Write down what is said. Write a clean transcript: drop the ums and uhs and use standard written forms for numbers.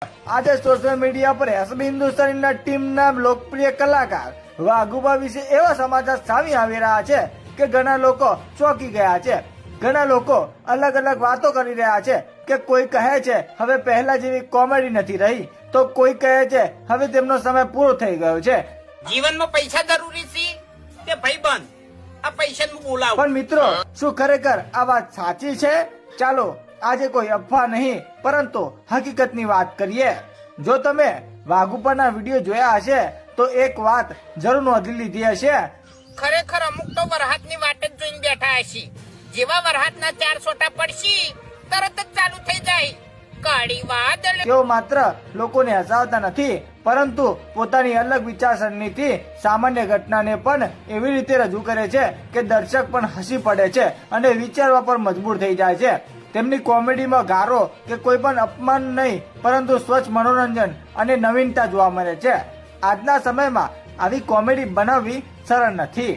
આજે social media પર SB હિન્દુસ્તાનીના ટીમના લોકપ્રિય કલાકાર વાઘુબા વિશે એવા સમાચાર સામે આવી રહ્યા છે કે ઘણા લોકો ચોંકી ગયા છે. ઘણા લોકો અલગ અલગ વાતો કરી રહ્યા છે કે કોઈ કહે છે હવે પહેલા જેવી કોમેડી નથી રહી, તો કોઈ કહે છે હવે તેમનો સમય પૂરો થઈ ગયો છે. જીવનમાં પૈસા જરૂરી છે તે ભાઈબંધ આ પૈસાનું બોલાવો. પણ મિત્રો, શું ખરેખર આ વાત સાચી છે? ચાલો આજે કોઈ અફવા નહીં પરંતુ હકીકતની વાત કરીએ. જો તમે વાઘુપાના વિડીયો જોયા હશે તો એક વાત જરૂર નોંધી લીધી હશે. ખરેખર અમુક તો વરહાદની વાટ જ જોઈને બેઠા હશે. જેવા વરહાદના 4 સોટા પડશે તરત જ ચાલુ થઈ જાય કાળી વાદળ. તેઓ માત્ર લોકોને હસાવતા નથી પરંતુ પોતાની અલગ વિચારસરણીથી સામાન્ય ઘટનાને પણ એવી રીતે રજૂ કરે છે કે દર્શક પણ હસી પડે છે અને વિચારવા પર મજબૂર થઈ જાય છે. તેમની કોમેડીમાં ગારો કે કોઈ પણ અપમાન નહીં પરંતુ સ્વચ્છ મનોરંજન અને નવીનતા જોવા મળે છે. આજના સમયમાં આવી કોમેડી બનાવવી સરળ નથી.